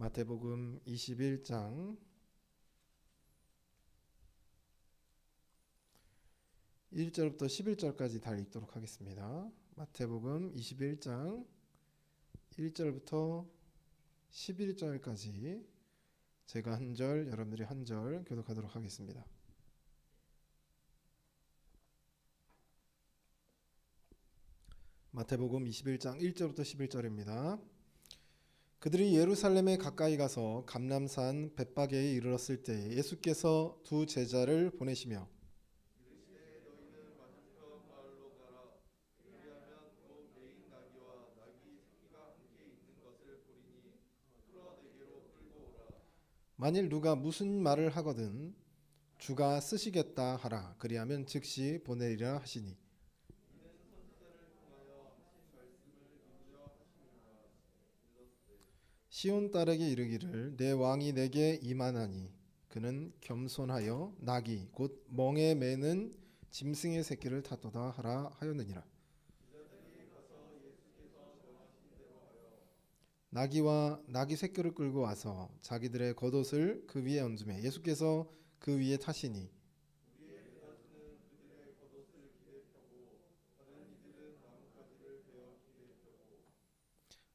마태복음 21장 1절부터 11절까지 다 읽도록 하겠습니다. 마태복음 21장 1절부터 11절까지 제가 한 절, 여러분들이 한 절 교독하도록 하겠습니다. 마태복음 21장 1절부터 11절입니다. 그들이 예루살렘에 가까이 가서 감람산 벳바게에 이르렀을 때 예수께서 두 제자를 보내시며 만일 누가 무슨 말을 하거든 주가 쓰시겠다 하라. 그리하면 즉시 보내리라 하시니 시온 딸에게 이르기를 내 왕이 내게 임하나니 그는 겸손하여 낙이 곧 멍에 매는 짐승의 새끼를 탔도다 하라 하였느니라. 나귀와 나귀 새끼를 끌고 와서 자기들의 겉옷을 그 위에 얹으매 예수께서 그 위에 타시니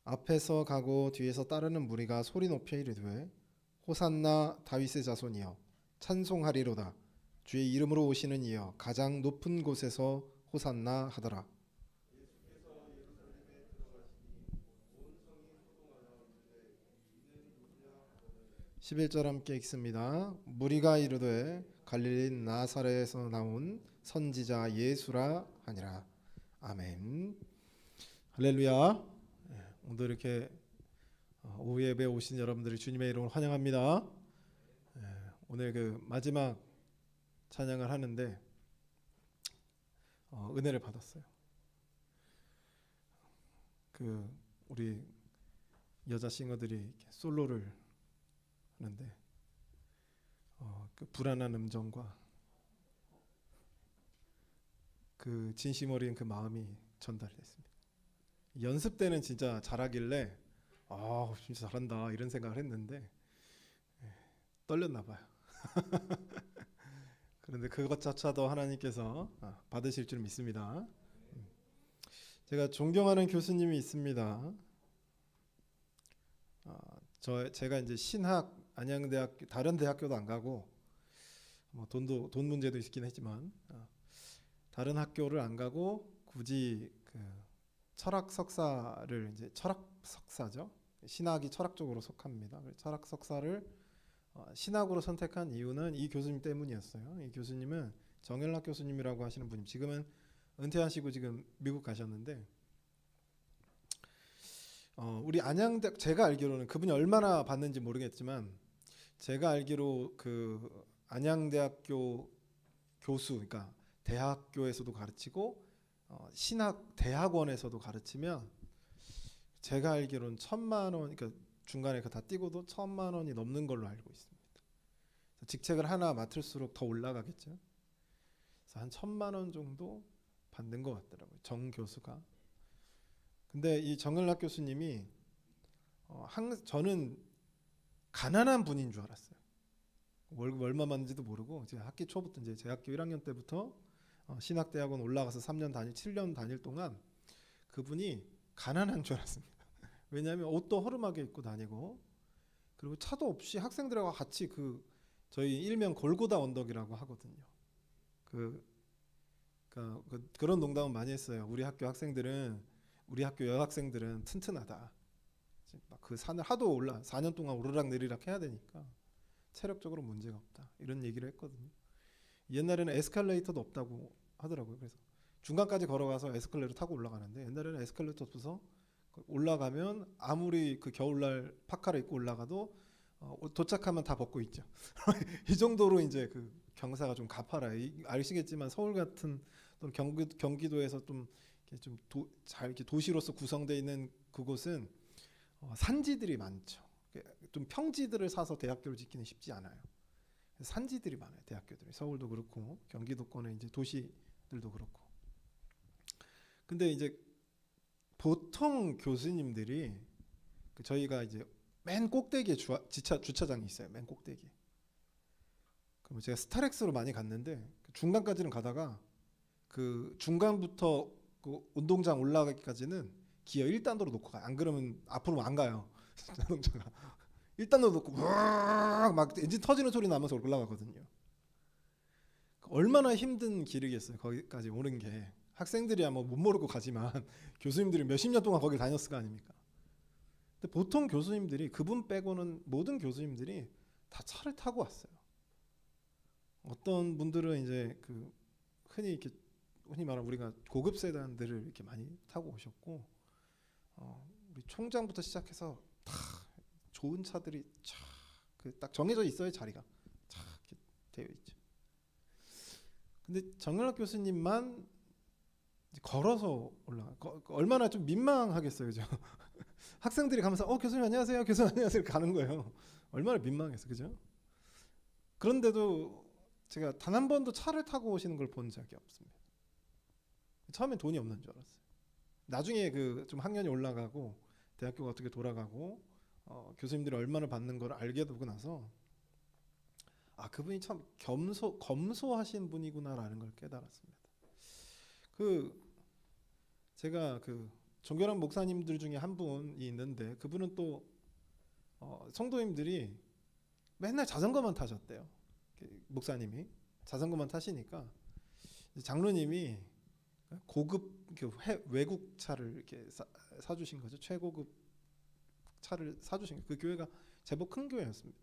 앞에서 가고 뒤에서 따르는 무리가 소리 높여 이르되 호산나 다윗의 자손이여 찬송하리로다. 주의 이름으로 오시는 이여 가장 높은 곳에서 호산나 하더라. 11절 함께 읽습니다. 무리가 이르되 갈릴리 나사렛에서 나온 선지자 예수라 하니라. 아멘. 할렐루야. 오늘 이렇게 오후 예배에 오신 여러분들이 주님의 이름으로 환영합니다. 오늘 그 마지막 찬양을 하는데 은혜를 받았어요. 그 우리 여자 싱어들이 이렇게 솔로를 하는데 그 불안한 음정과 그 진심 어린 그 마음이 전달됐습니다. 연습 때는 진짜 잘하길래 진짜 잘한다 이런 생각을 했는데 떨렸나 봐요. 그런데 그것조차도 하나님께서 받으실 줄 믿습니다. 제가 존경하는 교수님이 있습니다. 제가 이제 신학 안양대학교 다른 대학교도 안 가고 뭐 돈 문제도 있긴 했지만 다른 학교를 안 가고 굳이 그 철학 석사를 이제 철학 석사죠. 신학이 철학 쪽으로 속합니다. 철학 석사를 신학으로 선택한 이유는 이 교수님 때문이었어요. 이 교수님은 정연락 교수님이라고 하시는 분이 지금은 은퇴하시고 지금 미국 가셨는데 우리 안양대 제가 알기로는 그분이 얼마나 받는지 모르겠지만 제가 알기로 그 안양대학교 교수 그러니까 대학교에서도 가르치고 신학 대학원에서도 가르치면 제가 알기로는 1,000만 원 그러니까 중간에 다 띄고도 1,000만 원이 넘는 걸로 알고 있습니다. 직책을 하나 맡을수록 더 올라가겠죠. 그래서 한 1,000만 원 정도 받는 것 같더라고요. 정 교수가. 근데 이 정연락 교수님이 저는 가난한 분인 줄 알았어요. 월급 얼마 받는지도 모르고 제가 학기 초부터 이제 제 학교 1학년 때부터 신학대학원 올라가서 7년 다닐 동안 그분이 가난한 줄 알았습니다. 왜냐하면 옷도 허름하게 입고 다니고 그리고 차도 없이 학생들하고 같이 저희 일명 골고다 언덕이라고 하거든요. 그런 농담은 많이 했어요. 우리 학교 여학생들은 튼튼하다. 그 산을 하도 4년 동안 오르락 내리락 해야 되니까 체력적으로 문제가 없다. 이런 얘기를 했거든요. 옛날에는 에스컬레이터도 없다고 하더라고요. 그래서 중간까지 걸어가서 에스컬레이터 타고 올라가는데 옛날에는 에스컬레이터 없어서 올라가면 아무리 그 겨울날 파카를 입고 올라가도 도착하면 다 벗고 있죠. 이 정도로 이제 그 경사가 좀 가파라요. 아시겠지만 서울 같은 또는 경기도에서 이렇게 도시로서 구성되어 있는 그곳은 산지들이 많죠. 좀 평지들을 사서 대학교를 짓기는 쉽지 않아요. 산지들이 많아요. 대학교들이 서울도 그렇고 경기도권의 이제 도시들도 그렇고. 근데 이제 보통 교수님들이 저희가 이제 맨 꼭대기에 주차장이 있어요. 맨 꼭대기. 그럼 제가 스타렉스로 많이 갔는데 중간까지는 가다가 그 중간부터 그 운동장 올라가기까지는 기어 1단으로 놓고 가요. 안 그러면 앞으로 안 가요. 자동차가 1단으로 놓고 막 엔진 터지는 소리 나면서 올라가거든요. 얼마나 힘든 길이겠어요. 거기까지 오는 게. 학생들이야 뭐 못 모르고 가지만 교수님들이 몇십 년 동안 거길 다녔을 거 아닙니까? 근데 보통 교수님들이 그분 빼고는 모든 교수님들이 다 차를 타고 왔어요. 어떤 분들은 이제 그 흔히 말하는 우리가 고급 세단들을 이렇게 많이 타고 오셨고, 우리 총장부터 시작해서 다 좋은 차들이 딱 정해져 있어요. 자리가 쫙 이렇게 되어 있죠. 근데 정연학 교수님만 걸어서 올라가. 얼마나 좀 민망하겠어요, 그죠? 학생들이 가면서 교수님 안녕하세요, 교수님 안녕하세요 이렇게 가는 거예요. 얼마나 민망했어, 그죠? 그런데도 제가 단 한 번도 차를 타고 오시는 걸 본 적이 없습니다. 처음엔 돈이 없는 줄 알았어요. 나중에 그 좀 학년이 올라가고 대학교가 어떻게 돌아가고 교수님들이 얼마나 받는 걸 알게 되고 나서 그분이 참 검소하신 분이구나라는 걸 깨달았습니다. 제가 정결한 목사님들 중에 한 분이 있는데 그분은 또 성도님들이 맨날 자전거만 타셨대요. 목사님이 자전거만 타시니까 장로님이 고급 외국 차를 이렇게 사주신 거죠. 최고급 차를 사주신 거예요. 그 교회가 제법 큰 교회였습니다.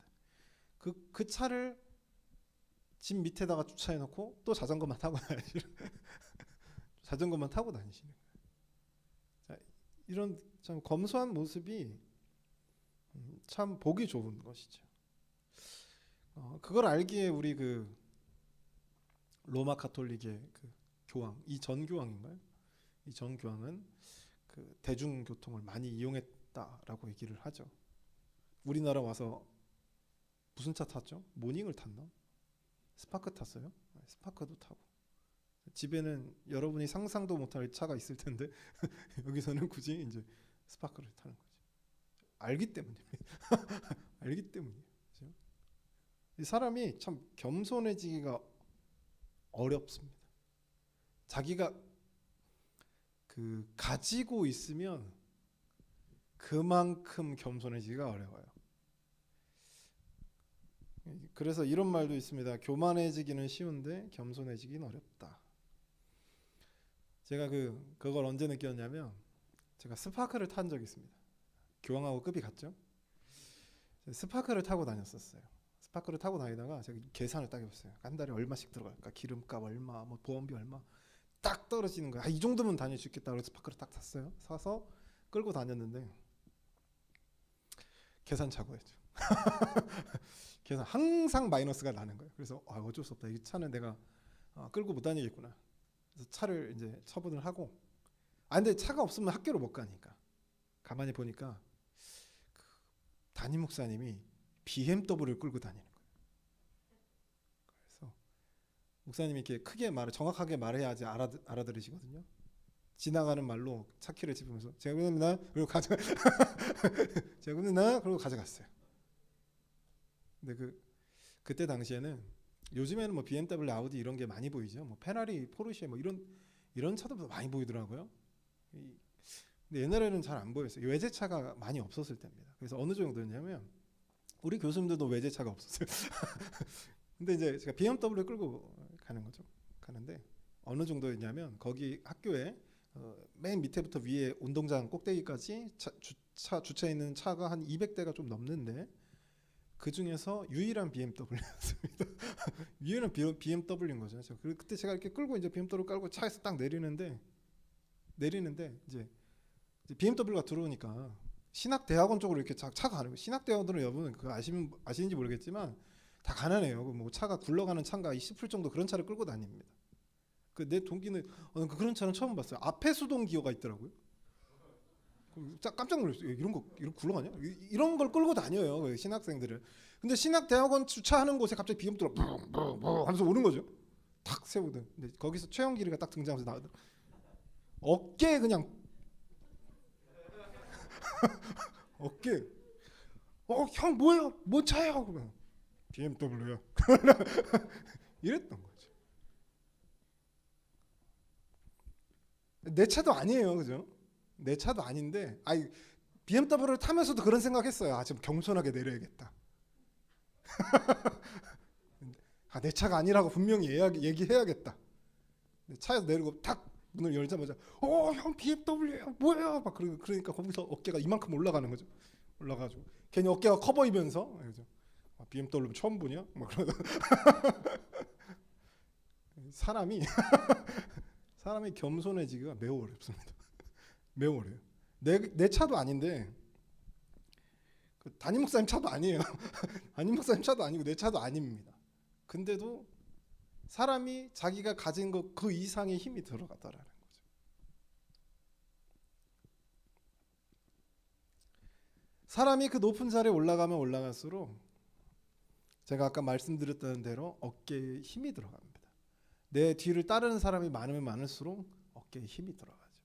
그 차를 집 밑에다가 주차해놓고 또 자전거만 타고 다니시는 자전거만 타고 다니시는 거예요. 자, 이런 참 검소한 모습이 참 보기 좋은 것이죠. 그걸 알기에 우리 로마 가톨릭의 교황, 이 전 교황인가요? 이 전 교황은 대중교통을 많이 이용했다라고 얘기를 하죠. 우리나라 와서 무슨 차 탔죠? 모닝을 탔나? 스파크 탔어요? 스파크도 타고. 집에는 여러분이 상상도 못할 차가 있을 텐데 여기서는 굳이 이제 스파크를 타는 거죠. 알기 때문입니다. 알기 때문이에요. 그렇죠? 이 사람이 참 겸손해지기가 어렵습니다. 자기가 가지고 있으면 그만큼 겸손해지기가 어려워요. 그래서 이런 말도 있습니다. 교만해지기는 쉬운데 겸손해지기는 어렵다. 제가 그걸 언제 느꼈냐면 제가 스파크를 탄 적이 있습니다. 교황하고 급이 같죠? 스파크를 타고 다녔었어요. 스파크를 타고 다니다가 제가 계산을 딱 해봤어요. 한 달에 얼마씩 들어갈까? 기름값 얼마, 뭐 보험비 얼마, 딱 떨어지는 거야. 이 정도면 다닐 수 있겠다. 그래서 스파크를 딱 샀어요. 사서 끌고 다녔는데 계산 착오했죠. 계산 항상 마이너스가 나는 거예요. 그래서 어쩔 수 없다. 이 차는 내가 끌고 못 다니겠구나. 그래서 차를 이제 처분을 하고. 근데 차가 없으면 학교를 못 가니까. 가만히 보니까 담임 목사님이 BMW를 끌고 다니는 거예요. 그래서 목사님이 이렇게 크게 정확하게 말해야지 알아들으시거든요. 지나가는 말로 차 키를 짚으면서 제가 겁니다. 그리고 제가 겁니다. 그리고 가져갔어요. 근데 그때 당시에는 요즘에는 뭐 BMW, 아우디 이런 게 많이 보이죠. 뭐 페라리, 포르쉐 뭐 이런 차도 많이 보이더라고요. 근데 옛날에는 잘 안 보였어요. 외제차가 많이 없었을 때입니다. 그래서 어느 정도였냐면 우리 교수님들도 외제차가 없었어요. 근데 이제 제가 BMW 끌고 가는 거죠. 가는데 어느 정도였냐면 거기 학교에 맨 밑에부터 위에 운동장 꼭대기까지 주차해 있는 차가 한 200대가 좀 넘는데 그 중에서 유일한 BMW였습니다. 유일한 BMW인 거죠. 그때 제가 이렇게 끌고 이제 BMW 깔고 차에서 딱 내리는데 이제 BMW가 들어오니까 신학대학원 쪽으로 이렇게 차가 가는 거예요. 신학대학원들은 여러분 그거 아시는지 모르겠지만 다 가난해요. 뭐 차가 굴러가는 차가 싶을 정도 그런 차를 끌고 다닙니다. 내 동기는 그런 차는 처음 봤어요. 앞에 수동 기어가 있더라고요. 깜짝 놀랐어요. 이런 굴러가냐? 이런 걸 끌고 다녀요 신학생들을. 근데 신학대학원 주차하는 곳에 갑자기 BMW가 뿡뿡뿡 하면서 오는 거죠. 탁 세우든. 근데 거기서 최영길이가 딱 등장하면서 나오더라고요. 어깨에 그냥 어깨 형 뭐예요? 뭔 차예요? 그러면 BMW요. 이랬던 거죠. 내 차도 아니에요, 그죠? 내 차도 아닌데, BMW를 타면서도 그런 생각했어요. 좀 겸손하게 내려야겠다. 내 차가 아니라고 분명히 얘기해야겠다. 차에서 내리고 탁 문을 열자마자 형 BMW 형 뭐예요? 막 그러니까 거기서 어깨가 이만큼 올라가는 거죠. 올라가지고 괜히 어깨가 커 보이면서 그죠? BMW 처음 보냐? 막 그러다 사람이 사람이 겸손해지기가 매우 어렵습니다. 매우 어려요. 내 차도 아닌데 담임 목사님 차도 아니에요. 담임 목사님 차도 아니고 내 차도 아닙니다. 근데도 사람이 자기가 가진 것 그 이상의 힘이 들어가더라는 거죠. 사람이 그 높은 자리에 올라가면 올라갈수록 제가 아까 말씀드렸던 대로 어깨에 힘이 들어갑니다. 내 뒤를 따르는 사람이 많으면 많을수록 어깨에 힘이 들어가죠.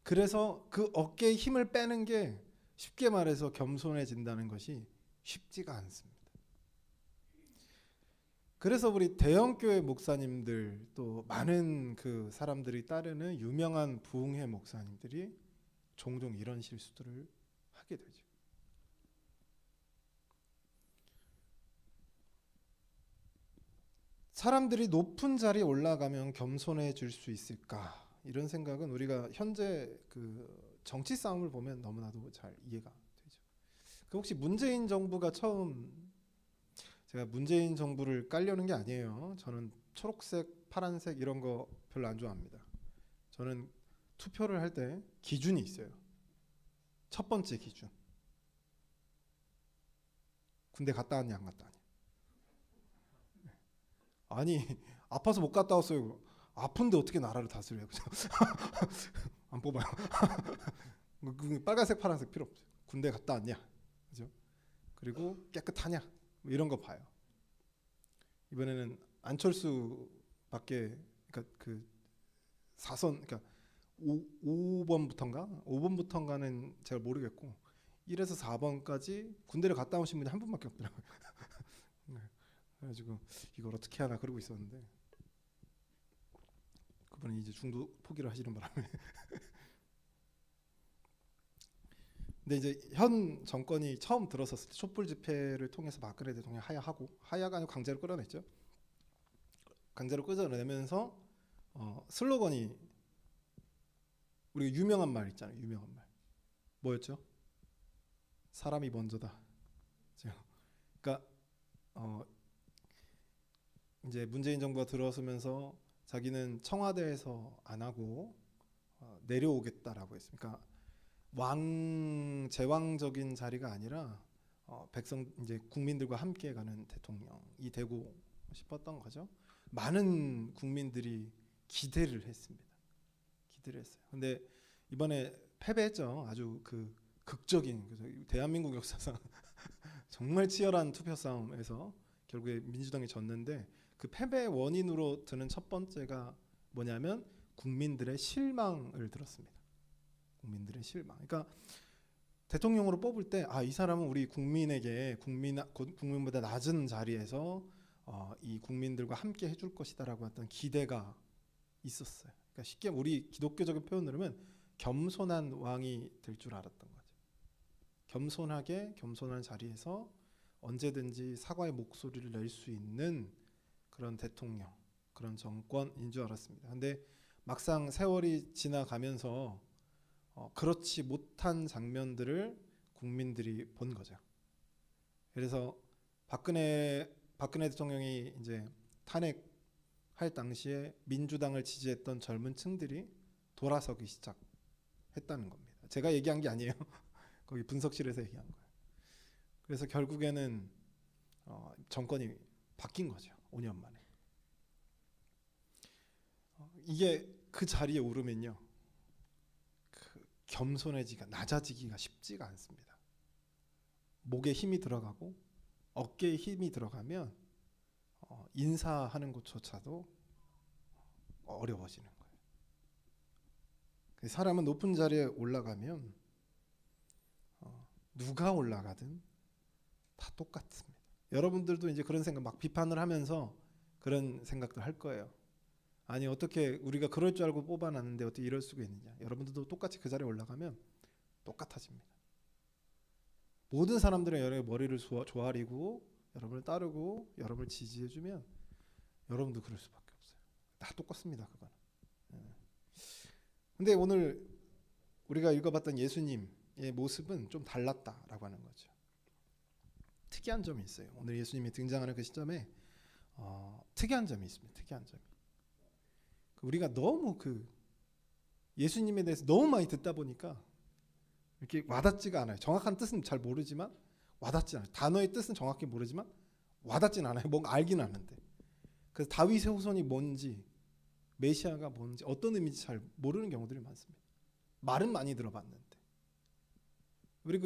그래서 그 어깨에 힘을 빼는 게 쉽게 말해서 겸손해진다는 것이 쉽지가 않습니다. 그래서 우리 대형교회 목사님들 또 많은 그 사람들이 따르는 유명한 부흥회 목사님들이 종종 이런 실수들을 하게 되죠. 사람들이 높은 자리에 올라가면 겸손해질 수 있을까? 이런 생각은 우리가 현재 그 정치 싸움을 보면 너무나도 잘 이해가 되죠. 혹시 문재인 정부가 제가 문재인 정부를 깔려는 게 아니에요. 저는 초록색, 파란색 이런 거 별로 안 좋아합니다. 저는 투표를 할 때 기준이 있어요. 첫 번째 기준. 군대 갔다 왔냐 안 갔다 왔냐. 아니 아파서 못 갔다 왔어요. 아픈데 어떻게 나라를 다스려요? 그죠? 안 뽑아요. 빨간색, 파란색 필요 없죠. 군대 갔다 왔냐, 그죠? 그리고 깨끗하냐, 뭐 이런 거 봐요. 이번에는 안철수밖에, 그러니까 그 4선, 그러니까 5번부터인가는 잘 모르겠고 1에서 4번까지 군대를 갔다 오신 분이 한 분밖에 없더라고요. 네. 그래가지고 이걸 어떻게 하나 그러고 있었는데 그분이 이제 중도 포기를 하시는 바람에 근데 이제 현 정권이 처음 들어섰을 때 촛불 집회를 통해서 박근혜 대통령이 하야가 아니고 강제로 끌어냈죠. 강제로 끌어내면서 슬로건이 우리 유명한 말 있잖아요. 유명한 말 뭐였죠? 사람이 먼저다. 그러니까 이제 문재인 정부가 들어서면서 자기는 청와대에서 안 하고 내려오겠다라고 했습니다. 그러니까 제왕적인 자리가 아니라 백성 이제 국민들과 함께 가는 대통령이 되고 싶었던 거죠. 많은 국민들이 기대를 했습니다. 기대를 했어요. 근데 이번에 패배했죠. 아주 그 극적인 그래서 대한민국 역사상 정말 치열한 투표 싸움에서 결국에 민주당이 졌는데 그 패배의 원인으로 드는 첫 번째가 뭐냐면 국민들의 실망을 들었습니다. 국민들의 실망. 그러니까 대통령으로 뽑을 때 이 사람은 우리 국민에게 국민보다 낮은 자리에서 이 국민들과 함께 해줄 것이다라고 했던 기대가 있었어요. 그러니까 쉽게 우리 기독교적인 표현으로 하면 겸손한 왕이 될 줄 알았던 거죠. 겸손한 자리에서 언제든지 사과의 목소리를 낼 수 있는 그런 대통령, 그런 정권인 줄 알았습니다. 근데 막상 세월이 지나가면서 그렇지 못한 장면들을 국민들이 본 거죠. 그래서 박근혜 대통령이 이제 탄핵할 당시에 민주당을 지지했던 젊은 층들이 돌아서기 시작했다는 겁니다. 제가 얘기한 게 아니에요. 거기 분석실에서 얘기한 거예요. 그래서 결국에는 정권이 바뀐 거죠. 5년 만에. 이게 그 자리에 오르면요. 낮아지기가 쉽지가 않습니다. 목에 힘이 들어가고 어깨에 힘이 들어가면 인사하는 것조차도 어려워지는 거예요. 사람은 높은 자리에 올라가면 누가 올라가든 다 똑같습니다. 여러분들도 이제 그런 생각 막 비판을 하면서 그런 생각들 할 거예요. 아니 어떻게 우리가 그럴 줄 알고 뽑아놨는데 어떻게 이럴 수가 있느냐. 여러분들도 똑같이 그 자리에 올라가면 똑같아집니다. 모든 사람들은 여러분의 머리를 조아리고 여러분을 따르고 여러분을 지지해주면 여러분도 그럴 수밖에 없어요. 다 똑같습니다. 그거는. 근데 오늘 우리가 읽어봤던 예수님의 모습은 좀 달랐다라고 하는 거죠. 특이한 점이 있어요. 오늘 예수님이 등장하는 그 시점에 특이한 점이 있습니다. 특이한 점이. 우리가 너무 그 예수님에 대해서 너무 많이 듣다 보니까 이렇게 와닿지가 않아요. 정확한 뜻은 잘 모르지만 와닿지 않아요. 단어의 뜻은 정확히 모르지만 와닿진 않아요. 뭔가 알긴 아는데. 그래서 다윗의 후손이 뭔지, 메시아가 뭔지, 어떤 의미인지 잘 모르는 경우들이 많습니다. 말은 많이 들어봤는데. 우리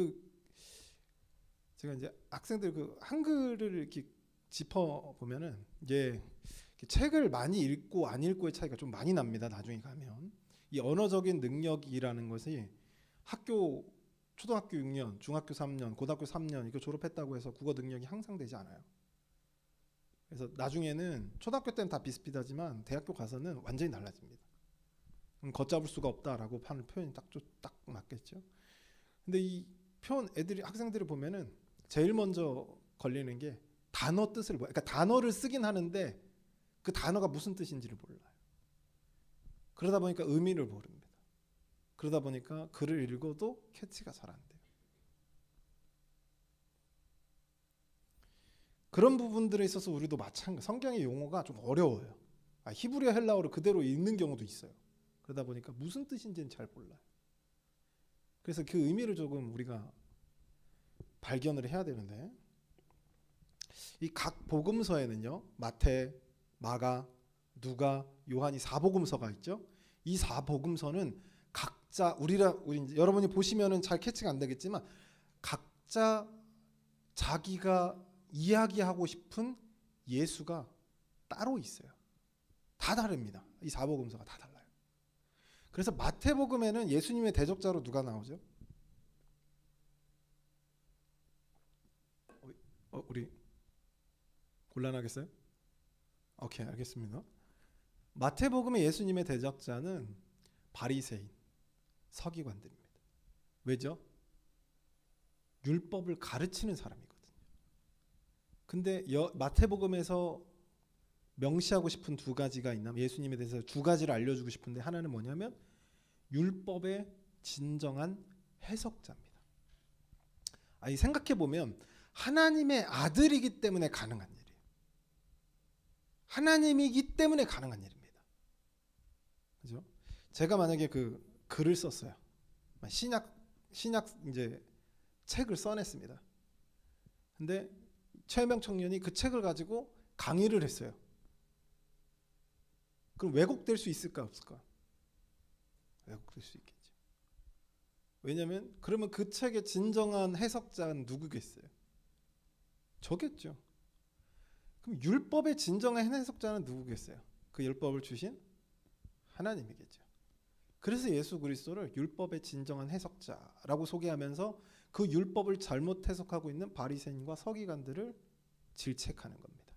제가 이제 학생들 한글을 이렇게 짚어 보면은 이게 책을 많이 읽고 안 읽고의 차이가 좀 많이 납니다. 나중에 가면 이 언어적인 능력이라는 것이 초등학교 6년, 중학교 3년, 고등학교 3년 이거 졸업했다고 해서 국어 능력이 향상되지 않아요. 그래서 나중에는 초등학교 때는 다 비슷비슷하지만 대학교 가서는 완전히 달라집니다. 걷잡을 수가 없다라고 하는 표현이 딱 맞겠죠. 근데 이 표현 학생들이 보면은 제일 먼저 걸리는 게 단어 뜻을 그러니까 단어를 쓰긴 하는데 그 단어가 무슨 뜻인지를 몰라요. 그러다 보니까 의미를 모릅니다. 그러다 보니까 글을 읽어도 캐치가 잘 안 돼요. 그런 부분들에 있어서 우리도 마찬가지. 성경의 용어가 좀 어려워요. 히브리어 헬라어를 그대로 읽는 경우도 있어요. 그러다 보니까 무슨 뜻인지는 잘 몰라요. 그래서 그 의미를 조금 우리가 발견을 해야 되는데 이 각 복음서에는요. 마태, 마가, 누가, 요한이 4복음서가 있죠. 이 4복음서는 각자 우리 여러분이 보시면은 잘 캐치가 안 되겠지만 각자 자기가 이야기하고 싶은 예수가 따로 있어요. 다 다릅니다. 이 4복음서가 다 달라요. 그래서 마태복음에는 예수님의 대적자로 누가 나오죠? 우리 곤란하겠어요? 오케이, 알겠습니다. 마태복음의 예수님의 대적자는 바리새인, 서기관들입니다. 왜죠? 율법을 가르치는 사람이거든요. 근데 마태복음에서 명시하고 싶은 두 가지가 있나면 예수님에 대해서 두 가지를 알려주고 싶은데 하나는 뭐냐면 율법의 진정한 해석자입니다. 아니 생각해보면 하나님의 아들이기 때문에 가능한 일이에요. 하나님이기 때문에 가능한 일입니다. 그죠? 제가 만약에 그 글을 썼어요. 신약 이제 책을 써냈습니다. 근데 최혜명 청년이 그 책을 가지고 강의를 했어요. 그럼 왜곡될 수 있을까 없을까? 왜곡될 수 있겠죠. 왜냐하면 그러면 그 책의 진정한 해석자는 누구겠어요? 저겠죠. 그럼 율법의 진정한 해석자는 누구겠어요? 그 율법을 주신 하나님이겠죠. 그래서 예수 그리스도를 율법의 진정한 해석자라고 소개하면서 그 율법을 잘못 해석하고 있는 바리새인과 서기관들을 질책하는 겁니다.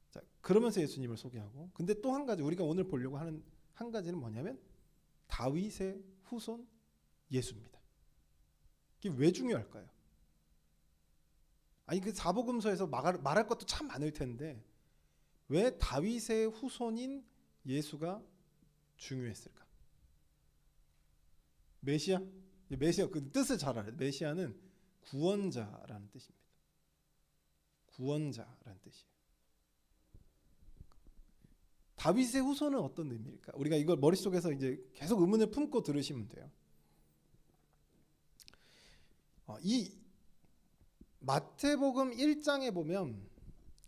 자, 그러면서 예수님을 소개하고 근데 또 한 가지 우리가 오늘 보려고 하는 한 가지는 뭐냐면 다윗의 후손 예수입니다. 이게 왜 중요할까요? 아니 그 사복음서에서 말할 것도 참 많을 텐데 왜 다윗의 후손인 예수가 중요했을까? 메시아 그 뜻을 잘 알아요. 메시아는 구원자라는 뜻입니다. 구원자라는 뜻이에요. 다윗의 후손은 어떤 의미일까? 우리가 이걸 머릿속에서 이제 계속 의문을 품고 들으시면 돼요. 이 마태복음 1장에 보면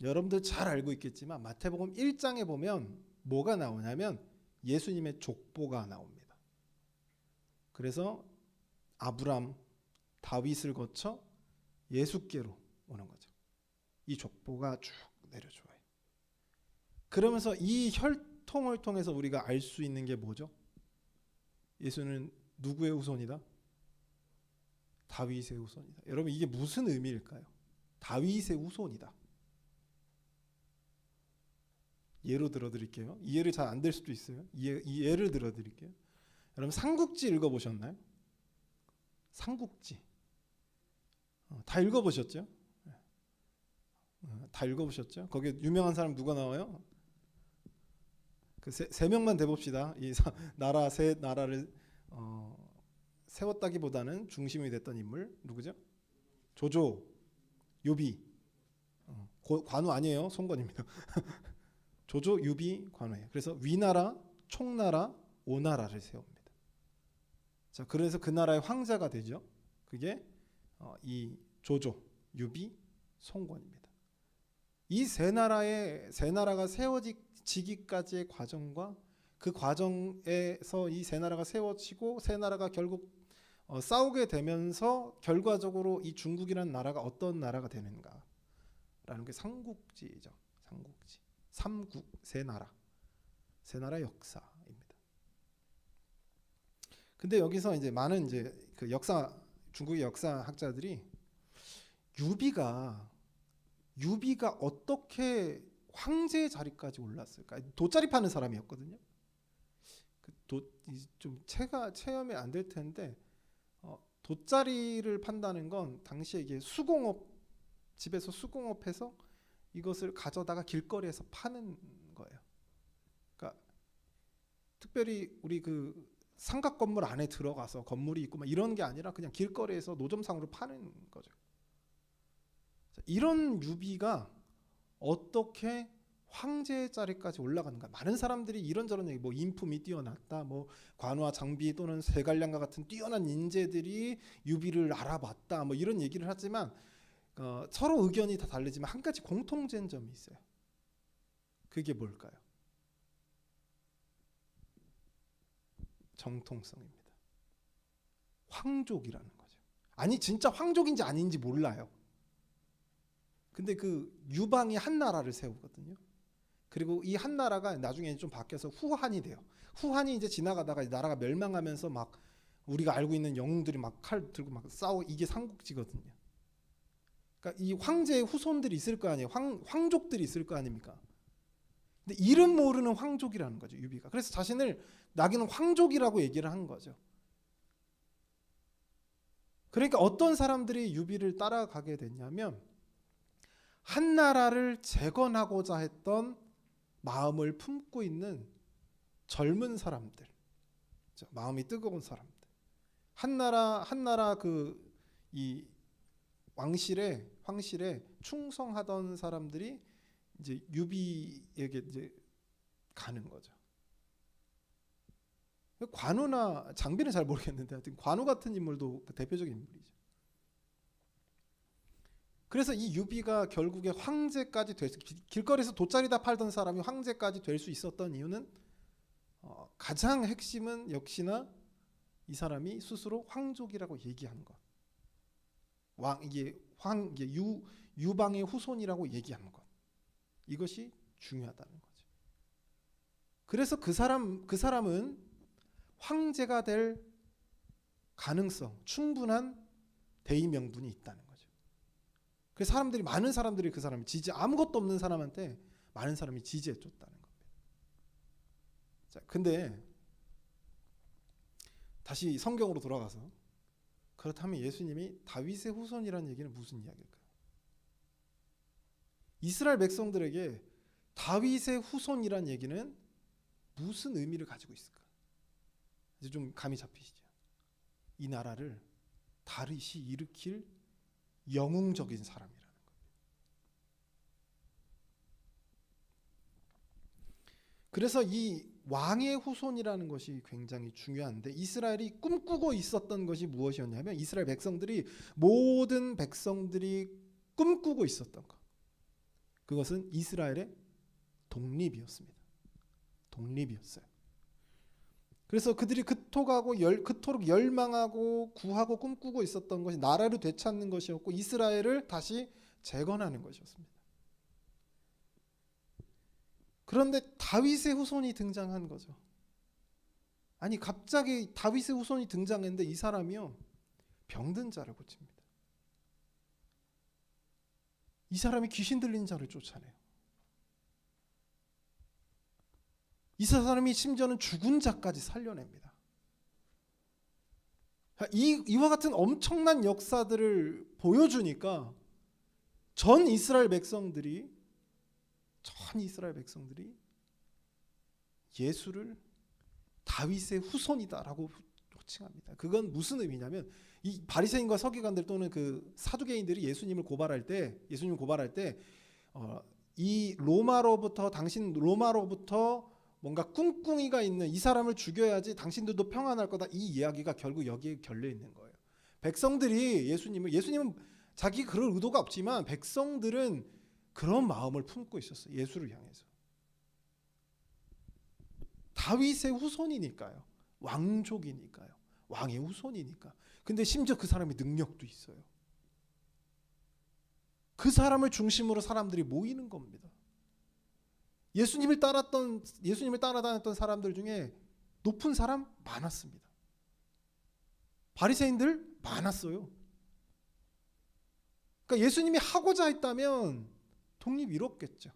여러분들 잘 알고 있겠지만 마태복음 1장에 보면 뭐가 나오냐면 예수님의 족보가 나옵니다. 그래서 아브람, 다윗을 거쳐 예수께로 오는 거죠. 이 족보가 쭉 내려줘요. 그러면서 이 혈통을 통해서 우리가 알 수 있는 게 뭐죠? 예수는 누구의 후손이다? 다윗의 후손이다. 여러분 이게 무슨 의미일까요? 다윗의 후손이다. 예로 들어드릴게요. 이해를 잘 안 될 수도 있어요. 이 예를 들어드릴게요. 여러분 삼국지 읽어보셨나요? 삼국지 다 읽어보셨죠? 다 읽어보셨죠? 거기에 유명한 사람 누가 나와요? 그 세 명만 대봅시다. 이 나라 세 나라를 세웠다기보다는 중심이 됐던 인물 누구죠? 조조, 요비, 관우 아니에요. 송건입니다. 조조, 유비, 관우예요. 그래서 위나라, 총나라, 오나라를 세웁니다. 자, 그래서 그 나라의 황제가 되죠. 그게 이 조조, 유비, 송건입니다. 이 세 나라가 세워지기까지의 과정과 그 과정에서 이 세 나라가 세워지고 세 나라가 결국 싸우게 되면서 결과적으로 이 중국이라는 나라가 어떤 나라가 되는가라는 게 삼국지죠. 삼국지. 삼국 세 나라 역사입니다. 근데 여기서 이제 많은 이제 그 중국의 역사학자들이 유비가 어떻게 황제의 자리까지 올랐을까? 돗자리 파는 사람이었거든요. 좀 체험이 안 될 텐데 돗자리를 판다는 건 당시에 이게 집에서 수공업해서 이것을 가져다가 길거리에서 파는 거예요. 그러니까 특별히 우리 그 삼각 건물 안에 들어가서 건물이 있고 막 이런 게 아니라 그냥 길거리에서 노점상으로 파는 거죠. 이런 유비가 어떻게 황제의 자리까지 올라가는가? 많은 사람들이 이런저런 얘기, 뭐 인품이 뛰어났다, 뭐 관우와 장비 또는 세갈량과 같은 뛰어난 인재들이 유비를 알아봤다, 뭐 이런 얘기를 하지만 서로 의견이 다 다르지만 한 가지 공통된 점이 있어요. 그게 뭘까요? 정통성입니다. 황족이라는 거죠. 아니 진짜 황족인지 아닌지 몰라요. 근데 그 유방이 한 나라를 세우거든요. 그리고 이 한 나라가 나중에 좀 바뀌어서 후한이 돼요. 후한이 이제 지나가다가 나라가 멸망하면서 막 우리가 알고 있는 영웅들이 막 칼 들고 막 싸우고 이게 삼국지거든요. 그러니까 이 황제의 후손들이 있을 거 아니에요. 황족들이 있을 거 아닙니까? 근데 이름 모르는 황족이라는 거죠, 유비가. 그래서 자신을 나기는 황족이라고 얘기를 한 거죠. 그러니까 어떤 사람들이 유비를 따라가게 됐냐면 한 나라를 재건하고자 했던 마음을 품고 있는 젊은 사람들, 마음이 뜨거운 사람들, 한 나라 그 이 황실에 충성하던 사람들이 이제 유비에게 이제 가는 거죠. 관우나 장비는 잘 모르겠는데 하여튼 관우 같은 인물도 대표적인 인물이죠. 그래서 이 유비가 결국에 황제까지 길거리에서 돗자리 다 팔던 사람이 황제까지 될 수 있었던 이유는 가장 핵심은 역시나 이 사람이 스스로 황족이라고 얘기한 것. 이게 유방의 후손이라고 얘기한 것. 이것이 중요하다는 거죠. 그래서 그 사람은 황제가 될 가능성, 충분한 대의 명분이 있다는 거죠. 그래서 많은 사람들이 그 사람을 아무것도 없는 사람한테 많은 사람이 지지해 줬다는 겁니다. 자, 근데 다시 성경으로 돌아가서 그렇다면 예수님이 다윗의 후손이라는 얘기는 무슨 이야기일까요? 이스라엘 백성들에게 다윗의 후손이라는 얘기는 무슨 의미를 가지고 있을까? 이제 좀 감이 잡히시죠? 이 나라를 다윗이 일으킬 영웅적인 사람이라는 겁니다. 그래서 이 왕의 후손이라는 것이 굉장히 중요한데 이스라엘이 꿈꾸고 있었던 것이 무엇이었냐면 이스라엘 모든 백성들이 꿈꾸고 있었던 것. 그것은 이스라엘의 독립이었습니다. 독립이었어요. 그래서 그들이 그토록 열망하고 구하고 꿈꾸고 있었던 것이 나라를 되찾는 것이었고 이스라엘을 다시 재건하는 것이었습니다. 그런데 다윗의 후손이 등장한 거죠. 아니 갑자기 다윗의 후손이 등장했는데 이 사람이요 병든 자를 고칩니다. 이 사람이 귀신 들린 자를 쫓아내요. 이 사람이 심지어는 죽은 자까지 살려냅니다. 이와 같은 엄청난 역사들을 보여주니까 전 이스라엘 백성들이 예수를 다윗의 후손이다라고 호칭합니다. 그건 무슨 의미냐면 이 바리새인과 서기관들 또는 그 사두개인들이 예수님을 고발할 때 이 당신 로마로부터 뭔가 꿍꿍이가 있는 이 사람을 죽여야지 당신들도 평안할 거다, 이 이야기가 결국 여기에 결려 있는 거예요. 백성들이 예수님은 자기 그럴 의도가 없지만 백성들은 그런 마음을 품고 있었어요. 예수를 향해서. 다윗의 후손이니까요. 왕족이니까요. 왕의 후손이니까. 근데 심지어 그 사람이 능력도 있어요. 그 사람을 중심으로 사람들이 모이는 겁니다. 예수님을 따라다녔던 사람들 중에 높은 사람 많았습니다. 바리새인들 많았어요. 그러니까 예수님이 하고자 했다면 독립 이뤘겠죠.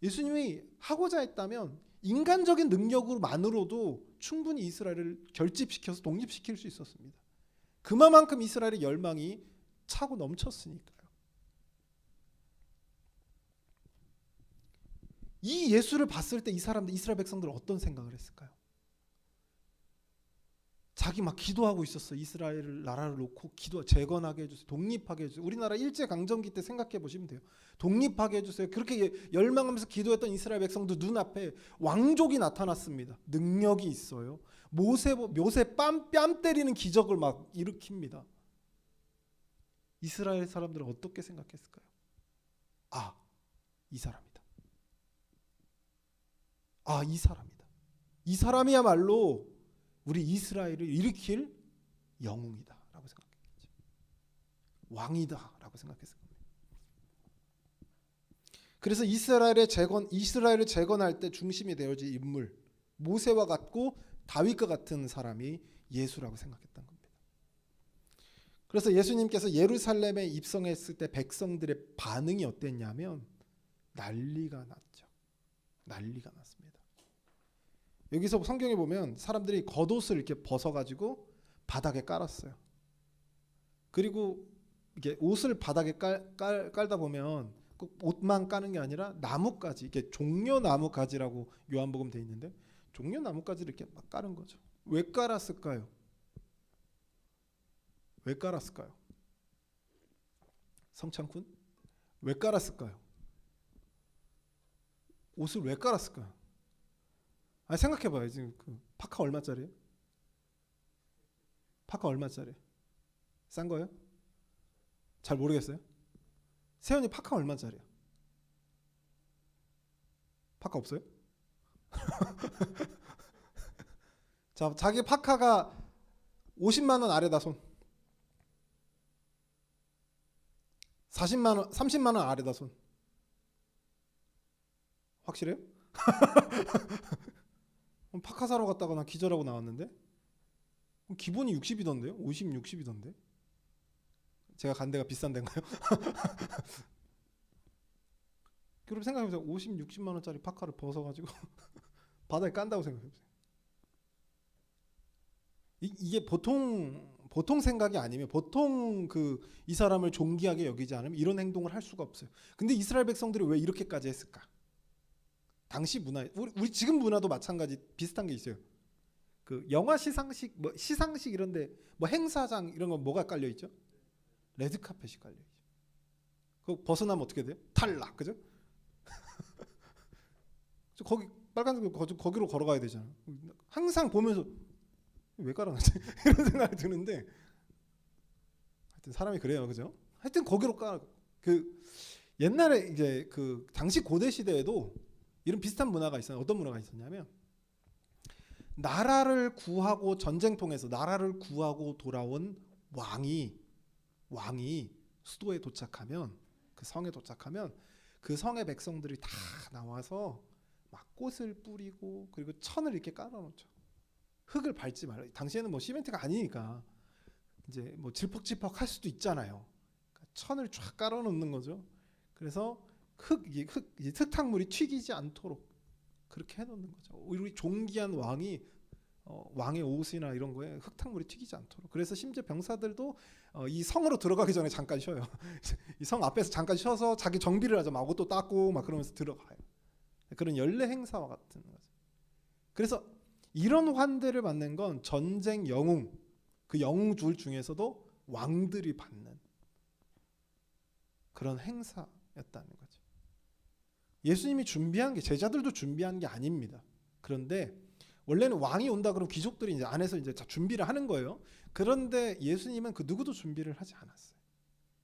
예수님이 하고자 했다면 인간적인 능력으로만으로도 충분히 이스라엘을 결집시켜서 독립시킬 수 있었습니다. 그만큼 이스라엘의 열망이 차고 넘쳤으니까요. 이 예수를 봤을 때 이 사람들, 이스라엘 백성들은 어떤 생각을 했을까요? 자기 막 기도하고 있었어요. 이스라엘 나라를 놓고 재건하게 해주세요. 독립하게 해주세요. 우리나라 일제강점기 때 생각해 보시면 돼요. 독립하게 해주세요. 그렇게 열망하면서 기도했던 이스라엘 백성들 눈앞에 왕족이 나타났습니다. 능력이 있어요. 모세 뺨 때리는 기적을 막 일으킵니다. 이스라엘 사람들은 어떻게 생각했을까요? 이 사람이다. 이 사람이다. 이 사람이야말로 우리 이스라엘을 일으킬 영웅이다라고 생각했겠죠. 왕이다라고 생각했을 겁니다. 그래서 이스라엘을 재건할 때 중심이 되어질 인물, 모세와 같고 다윗과 같은 사람이 예수라고 생각했던 겁니다. 그래서 예수님께서 예루살렘에 입성했을 때 백성들의 반응이 어땠냐면 난리가 났죠. 난리가 났습니다. 여기서 성경에 보면 사람들이 겉옷을 이렇게 벗어가지고 바닥에 깔았어요. 그리고 이게 옷을 바닥에 깔다 보면 꼭 옷만 까는 게 아니라 나뭇가지, 이게 종려나뭇가지라고 요한복음 돼 있는데 종려나뭇가지를 이렇게 막 깔은 거죠. 왜 깔았을까요? 왜 깔았을까요? 성창군? 왜 깔았을까요? 옷을 왜 깔았을까요? 생각해봐요. 지금 그 파카 얼마짜리예요? 파카 얼마짜리? 싼 거예요? 잘 모르겠어요. 세연이 파카 얼마짜리야? 파카 없어요? 자, 자기 파카가 50만 원 아래다 손. 40만 원, 30만 원 아래다 손. 확실해요? 파카 사러 갔다가 나 기절하고 나왔는데 기본이 60이던데요? 50, 60이던데? 제가 간 데가 비싼 데인가요? 그럼 생각해보세요. 50, 60만 원짜리 파카를 벗어가지고 바다에 깐다고 생각해보세요. 이게 보통 생각이 아니면 보통 이 사람을 존귀하게 여기지 않으면 이런 행동을 할 수가 없어요. 근데 이스라엘 백성들이 왜 이렇게까지 했을까? 당시 문화, 우리 지금 문화도 마찬가지 비슷한 게 있어요. 그 영화 시상식, 시상식 이런데 행사장 이런 거 뭐가 깔려 있죠? 레드 카펫이 깔려 있죠. 그거 벗어나면 어떻게 돼요? 탈락, 그죠? 거기 빨간색 거기로 걸어가야 되잖아. 항상 보면서 왜 깔아놨지? 이런 생각이 드는데 하여튼 사람이 그래요, 그죠? 하여튼 거기로 옛날에 이제 그 당시 고대 시대에도 이런 비슷한 문화가 있어요. 어떤 문화가 있었냐면 나라를 구하고 전쟁통에서 나라를 구하고 돌아온 왕이 수도에 도착하면 그 성에 도착하면 그 성의 백성들이 다 나와서 막 꽃을 뿌리고 그리고 천을 이렇게 깔아놓죠. 흙을 밟지 말라. 당시에는 뭐 시멘트가 아니니까 이제 뭐 질퍽질퍽 할 수도 있잖아요. 그러니까 천을 쫙 깔아 놓는 거죠. 그래서 흙탕물이 튀기지 않도록 그렇게 해놓는 거죠. 우리 존귀한 왕이 왕의 옷이나 이런 거에 흙탕물이 튀기지 않도록. 그래서 심지어 병사들도 이 성으로 들어가기 전에 잠깐 쉬어요. 이 성 앞에서 잠깐 쉬어서 자기 정비를 하죠. 막 옷도 닦고 막 그러면서 들어가요. 그런 연례 행사와 같은 거죠. 그래서 이런 환대를 받는 건 전쟁 영웅, 그 영웅들 중에서도 왕들이 받는 그런 행사였다는 거죠. 예수님이 준비한 게, 제자들도 준비한 게 아닙니다. 그런데 원래는 왕이 온다 그러면 귀족들이 이제 안에서 이제 준비를 하는 거예요. 그런데 예수님은 그 누구도 준비를 하지 않았어요.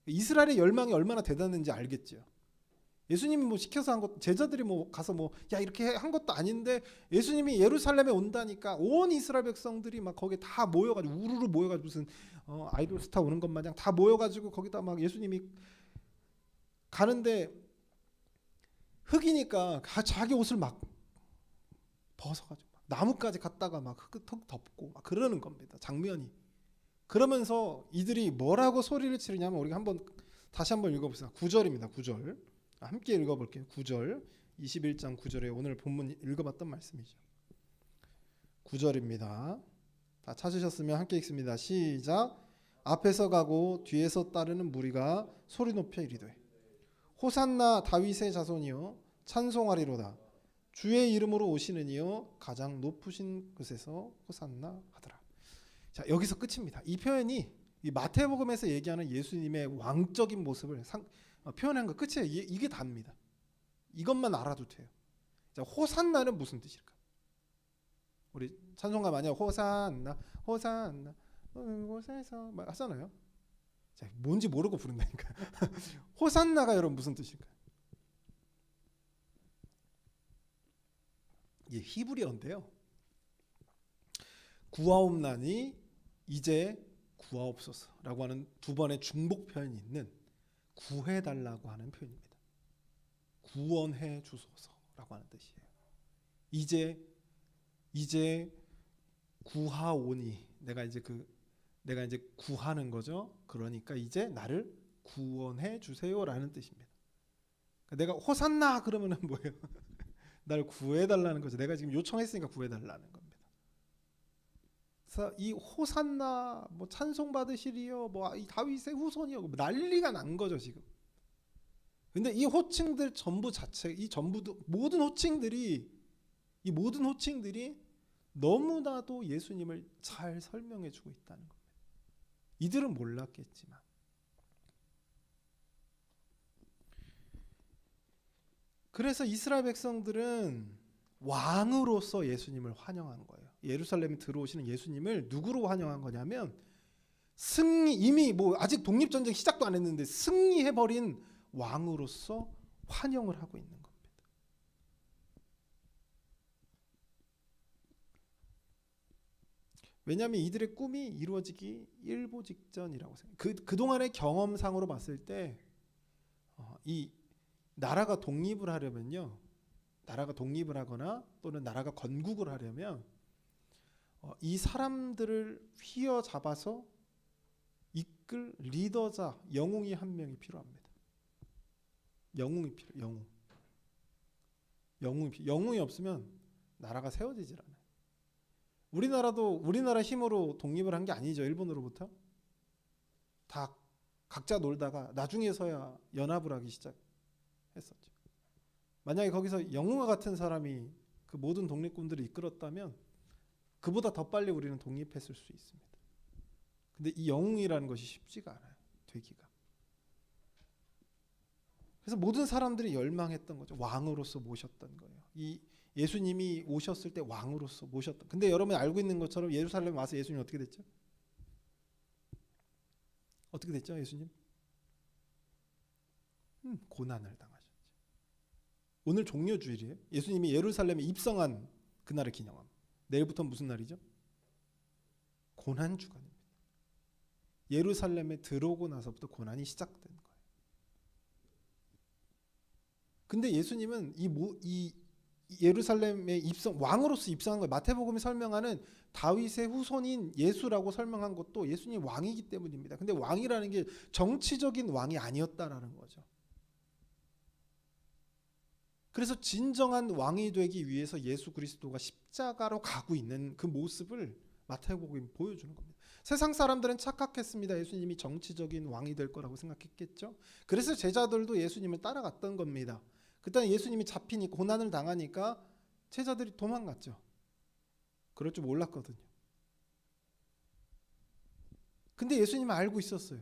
이스라엘의 열망이 얼마나 대단한지 알겠죠. 예수님이 뭐 시켜서 한 것, 제자들이 뭐 가서 뭐 야 이렇게 한 것도 아닌데 예수님이 예루살렘에 온다니까 온 이스라엘 백성들이 막 거기에 다 모여가지고 우르르 모여가지고 무슨 아이돌 스타 오는 것 마냥 다 모여가지고 거기다 막 예수님이 가는데 흙이니까 자기 옷을 막 벗어가지고 막 나무까지 갔다가 막 흙 덮고 막 그러는 겁니다. 장면이. 그러면서 이들이 뭐라고 소리를 치르냐면 우리가 다시 한번 읽어봅시다. 9절입니다. 9절. 함께 읽어볼게요. 9절 21장 9절에 오늘 본문 읽어봤던 말씀이죠. 9절입니다. 다 찾으셨으면 함께 읽습니다. 시작. 앞에서 가고 뒤에서 따르는 무리가 소리 높여 이르되 호산나 다윗의 자손이여 찬송하리로다. 주의 이름으로 오시는 이여 가장 높으신 곳에서 호산나 하더라. 자, 여기서 끝입니다. 이 표현이 이 마태복음에서 얘기하는 예수님의 왕적인 모습을 표현한 거 끝이에요. 이게 답니다. 이것만 알아도 돼요. 자, 호산나는 무슨 뜻일까? 우리 찬송가 많이 호산나 호산나 곳에서 막 하잖아요. 자, 뭔지 모르고 부른다니까. 호산나가 여러분 무슨 뜻일까요? 이게 히브리어인데요. 구하옵나니 이제 구하옵소서라고 하는 두 번의 중복 표현이 있는 구해달라고 하는 표현입니다. 구원해 주소서라고 하는 뜻이에요. 이제 구하오니 내가 이제 구하는 거죠. 그러니까 이제 나를 구원해 주세요라는 뜻입니다. 내가 호산나 그러면은 뭐예요? 나를 구해달라는 거죠. 내가 지금 요청했으니까 구해달라는 겁니다. 그래서 이 호산나 뭐 찬송 받으시리요, 뭐 이 다윗의 후손이요, 난리가 난 거죠 지금. 근데 이 호칭들 전부 자체, 모든 호칭들이 너무나도 예수님을 잘 설명해주고 있다는 겁니다. 이들은 몰랐겠지만. 그래서 이스라엘 백성들은 왕으로서 예수님을 환영한 거예요. 예루살렘에 들어오시는 예수님을 누구로 환영한 거냐면 이미 뭐 아직 독립전쟁 시작도 안 했는데 승리해버린 왕으로서 환영을 하고 있는 겁니다. 왜냐하면 이들의 꿈이 이루어지기 일보 직전이라고 생각해요. 그동안의 경험상으로 봤을 때 이 나라가 독립을 하려면요, 나라가 독립을 하거나 또는 나라가 건국을 하려면 이 사람들을 휘어잡아서 이끌 리더자, 영웅이 한 명이 필요합니다. 영웅이 없으면 나라가 세워지질 않아요. 우리나라도 우리나라 힘으로 독립을 한 게 아니죠. 일본으로부터 다 각자 놀다가 나중에서야 연합을 하기 시작했었죠. 만약에 거기서 영웅과 같은 사람이 그 모든 독립군들을 이끌었다면 그보다 더 빨리 우리는 독립했을 수 있습니다. 근데 이 영웅이라는 것이 쉽지가 않아요. 되기가. 그래서 모든 사람들이 열망했던 거죠. 왕으로서 모셨던 거예요. 이 예수님이 오셨을 때 왕으로서 모셨던. 근데 여러분이 알고 있는 것처럼 예루살렘에 와서 예수님이 어떻게 됐죠? 어떻게 됐죠, 예수님? 고난을 당하셨죠. 오늘 종려주일이에요. 예수님이 예루살렘에 입성한 그날을 기념합니다. 내일부터는 무슨 날이죠? 고난주간입니다. 예루살렘에 들어오고 나서부터 고난이 시작된 거예요. 근데 예수님은 예루살렘에 왕으로서 입성한 거예요. 마태복음이 설명하는 다윗의 후손인 예수라고 설명한 것도 예수님 왕이기 때문입니다. 근데 왕이라는 게 정치적인 왕이 아니었다라는 거죠. 그래서 진정한 왕이 되기 위해서 예수 그리스도가 십자가로 가고 있는 그 모습을 마태복음이 보여주는 겁니다. 세상 사람들은 착각했습니다. 예수님이 정치적인 왕이 될 거라고 생각했겠죠. 그래서 제자들도 예수님을 따라갔던 겁니다. 그때 예수님이 잡히니까 고난을 당하니까 제자들이 도망갔죠. 그럴 줄 몰랐거든요. 근데 예수님은 알고 있었어요.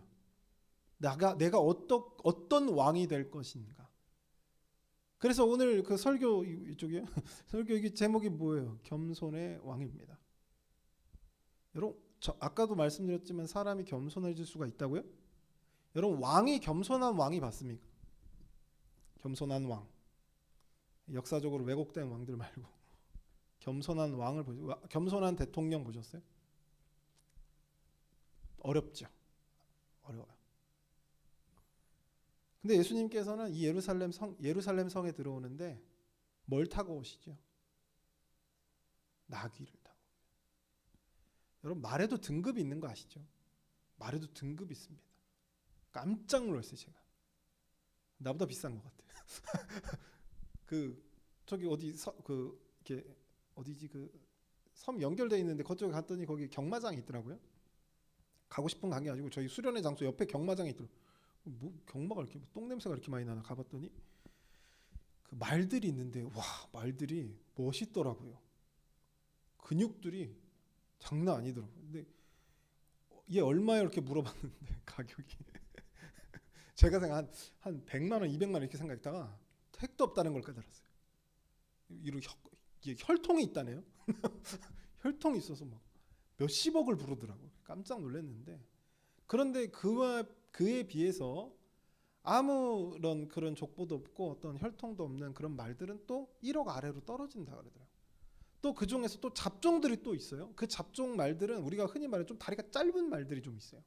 내가 어떤 왕이 될 것인가. 그래서 오늘 그 설교 이쪽이요. 설교 이 제목이 뭐예요? 겸손의 왕입니다. 여러분, 아까도 말씀드렸지만 사람이 겸손해질 수가 있다고요? 여러분, 왕이 겸손한 왕이 봤습니까? 겸손한 왕. 역사적으로 왜곡된 왕들 말고 겸손한 왕을 보죠. 겸손한 대통령 보셨어요? 어렵죠. 어려워요. 근데 예수님께서는 이 예루살렘 성에 들어오는데 뭘 타고 오시죠? 나귀를 타고. 여러분, 말에도 등급이 있는 거 아시죠? 말에도 등급이 있습니다. 깜짝 놀랐어요, 제가. 나보다 비싼 것 같아요. 저기 이렇게 어디지 섬 연결돼 있는데 그쪽에 갔더니 거기 경마장이 있더라고요. 가고 싶은 간 게 아니고 저희 수련회 장소 옆에 경마장이 있더라고요. 뭐 경마가 이렇게 똥냄새가 이렇게 많이 나나 가봤더니 그 말들이 있는데 와, 말들이 멋있더라고요. 근육들이 장난 아니더라고요. 근데 얘 얼마에 이렇게 물어봤는데 가격이 제가 생각 한 100만 원, 200만 원 이렇게 생각했다가 택도 없다는 걸 깨달았어요. 이게 혈통이 있다네요. 혈통이 있어서 막 몇십억을 부르더라고요. 깜짝 놀랐는데 그런데 그에 비해서 아무런 그런 족보도 없고 어떤 혈통도 없는 그런 말들은 또 1억 아래로 떨어진다 그러더라고요. 또 그 중에서 또 잡종들이 또 있어요. 그 잡종 말들은 우리가 흔히 말하는 좀 다리가 짧은 말들이 좀 있어요.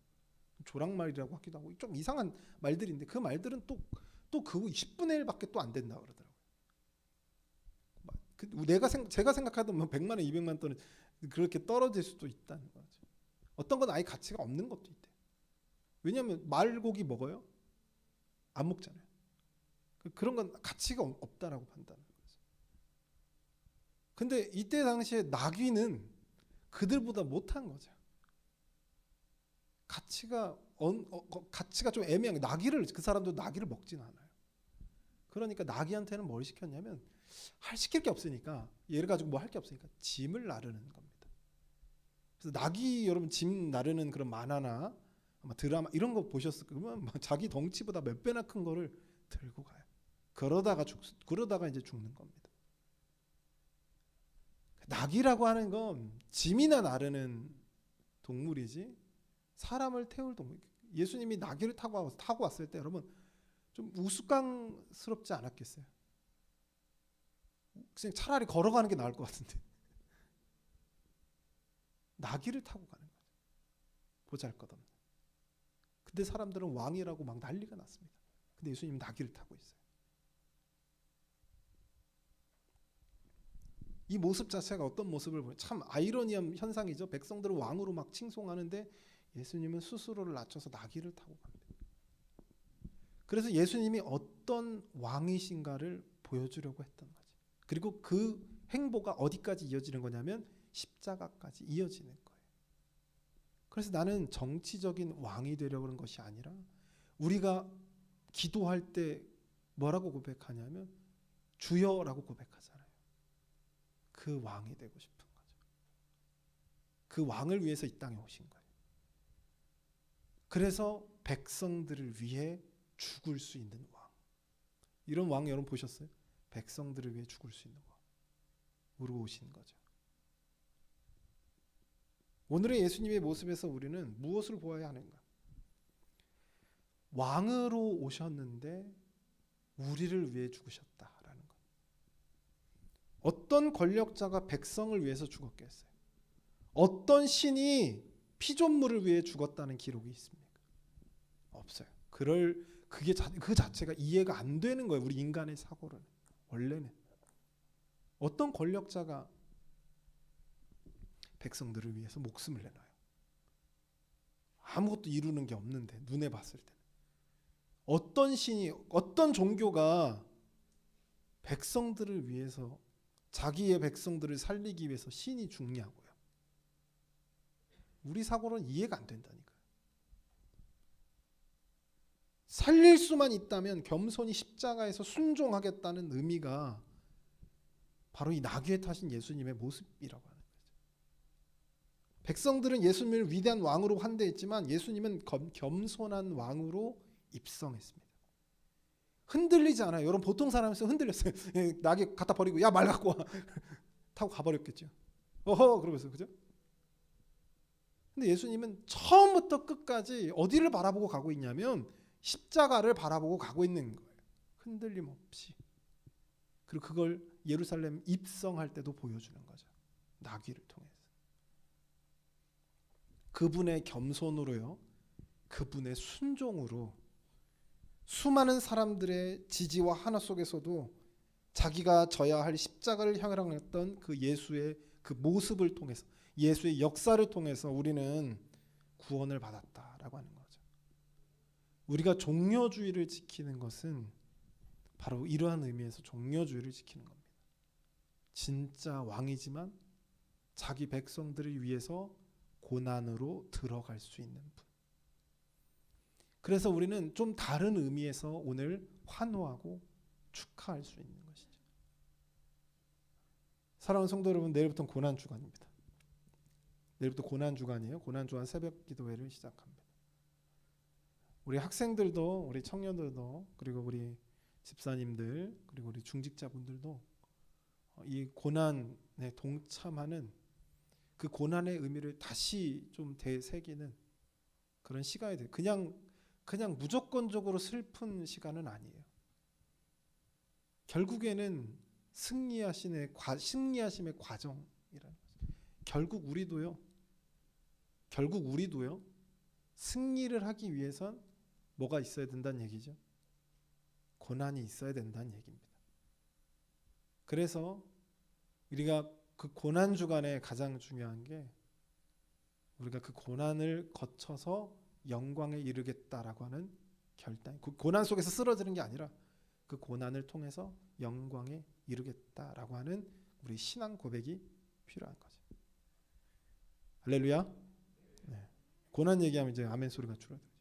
조랑말이라고 하기도 하고 좀 이상한 말들인데 그 말들은 또 그 10분의 1밖에 또 안 된다 그러더라고요. 제가 생각하던 뭐 100만 원, 200만 돈은 그렇게 떨어질 수도 있다는 거죠. 어떤 건 아예 가치가 없는 것도 있대요. 왜냐하면 말고기 먹어요? 안 먹잖아요. 그런 건 가치가 없다라고 판단하는 거죠. 근데 이때 당시에 나귀는 그들보다 못한 거죠. 가치가 좀 애매한 게 그 사람도 나귀를 먹진 않아요. 그러니까 나귀한테는 뭘 시켰냐면 시킬 게 없으니까 얘를 가지고 뭐 할 게 없으니까 짐을 나르는 겁니다. 그래서 나귀 여러분 짐 나르는 그런 만화나 아마 드라마 이런 거 보셨을 거면 자기 덩치보다 몇 배나 큰 거를 들고 가요. 그러다가 이제 죽는 겁니다. 나귀라고 하는 건 짐이나 나르는 동물이지 사람을 태울 동물. 예수님이 나귀를 타고 왔을 때 여러분 좀 우스꽝스럽지 않았겠어요? 그냥 차라리 걸어가는 게 나을 것 같은데 나귀를 타고 가는 거죠. 보잘것없는. 근데 사람들은 왕이라고 막 난리가 났습니다. 근데 예수님은 나귀를 타고 있어요. 이 모습 자체가 어떤 모습을 보면 참 아이러니한 현상이죠. 백성들은 왕으로 막 칭송하는데 예수님은 스스로를 낮춰서 나귀를 타고 갑니다. 그래서 예수님이 어떤 왕이신가를 보여주려고 했던 거죠. 그리고 그 행보가 어디까지 이어지는 거냐면 십자가까지 이어지는 거예요. 그래서 나는 정치적인 왕이 되려고 하는 것이 아니라 우리가 기도할 때 뭐라고 고백하냐면 주여라고 고백하잖아요. 그 왕이 되고 싶은 거죠. 그 왕을 위해서 이 땅에 오신 거예요. 그래서 백성들을 위해 죽을 수 있는 왕. 이런 왕 여러분 보셨어요? 백성들을 위해 죽을 수 있는 왕으로 오신 거죠. 오늘의 예수님의 모습에서 우리는 무엇을 보아야 하는가? 왕으로 오셨는데 우리를 위해 죽으셨다라는 것. 어떤 권력자가 백성을 위해서 죽었겠어요? 어떤 신이 피조물을 위해 죽었다는 기록이 있습니까? 없어요. 그 자체가 이해가 안 되는 거예요. 우리 인간의 사고로는. 원래는 어떤 권력자가 백성들을 위해서 목숨을 내놔요? 아무것도 이루는 게 없는데, 눈에 봤을 때. 어떤 신이, 어떤 종교가 백성들을 위해서, 자기의 백성들을 살리기 위해서 신이 죽냐고요. 우리 사고로는 이해가 안 된다니까요. 살릴 수만 있다면 겸손히 십자가에서 순종하겠다는 의미가 바로 이 나귀에 타신 예수님의 모습이라고 하는 거죠. 백성들은 예수님을 위대한 왕으로 환대했지만 예수님은 겸손한 왕으로 입성했습니다. 흔들리지 않아요. 여러분 보통 사람이면 흔들렸어요. 나귀 갖다 버리고 야 말 갖고 와 타고 가버렸겠죠. 어허 그러면서 그죠? 근데 예수님은 처음부터 끝까지 어디를 바라보고 가고 있냐면 십자가를 바라보고 가고 있는 거예요. 흔들림 없이. 그리고 그걸 예루살렘 입성할 때도 보여주는 거죠. 나귀를 통해서. 그분의 겸손으로요. 그분의 순종으로 수많은 사람들의 지지와 하나 속에서도 자기가 져야 할 십자가를 향했던 그 예수의 그 모습을 통해서, 예수의 역사를 통해서 우리는 구원을 받았다라고 하는 거죠. 우리가 종려주의를 지키는 것은 바로 이러한 의미에서 종려주의를 지키는 겁니다. 진짜 왕이지만 자기 백성들을 위해서 고난으로 들어갈 수 있는 분. 그래서 우리는 좀 다른 의미에서 오늘 환호하고 축하할 수 있는 것이죠. 사랑하는 성도 여러분, 내일부터는 고난주간입니다. 내일부터 고난주간이에요. 고난주간 새벽 기도회를 시작합니다. 우리 학생들도, 우리 청년들도, 그리고 우리 집사님들, 그리고 우리 중직자분들도 이 고난에 동참하는, 그 고난의 의미를 다시 좀 되새기는 그런 시간이 돼요. 그냥 무조건적으로 슬픈 시간은 아니에요. 결국에는 승리하심의 과정이라는 거죠. 결국 우리도요 승리를 하기 위해선 뭐가 있어야 된다는 얘기죠? 고난이 있어야 된다는 얘기입니다. 그래서 우리가 그 고난 주간에 가장 중요한 게 우리가 그 고난을 거쳐서 영광에 이르겠다라고 하는 결단. 그 고난 속에서 쓰러지는 게 아니라 그 고난을 통해서 영광에 이르겠다라고 하는 우리 신앙 고백이 필요한 거죠. 할렐루야. 네. 고난 얘기하면 이제 아멘 소리가 줄어들죠.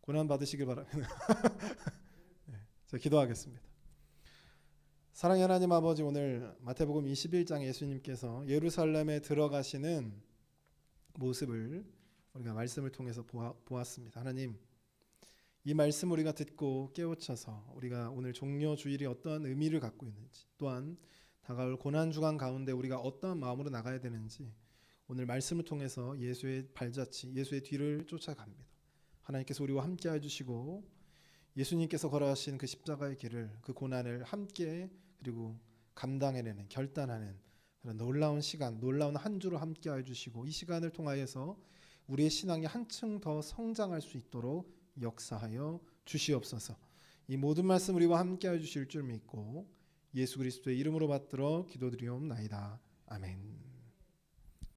고난 받으시길 바랍니다. 네. 제가 기도하겠습니다. 사랑의 하나님 아버지, 오늘 마태복음 21장 예수님께서 예루살렘에 들어가시는 모습을 우리가 말씀을 통해서 보았습니다. 하나님, 이 말씀 우리가 듣고 깨우쳐서 우리가 오늘 종려주일이 어떠한 의미를 갖고 있는지, 또한 다가올 고난주간 가운데 우리가 어떠한 마음으로 나가야 되는지 오늘 말씀을 통해서 예수의 발자취, 예수의 뒤를 쫓아갑니다. 하나님께서 우리와 함께 해주시고 예수님께서 걸어가신 그 십자가의 길을, 그 고난을 함께 그리고 감당해내는, 결단하는 그런 놀라운 시간, 놀라운 한 주로 함께 해주시고 이 시간을 통하여서 우리의 신앙이 한층 더 성장할 수 있도록 역사하여 주시옵소서. 이 모든 말씀 우리와 함께 해주실 줄 믿고 예수 그리스도의 이름으로 받들어 기도드리옵나이다. 아멘.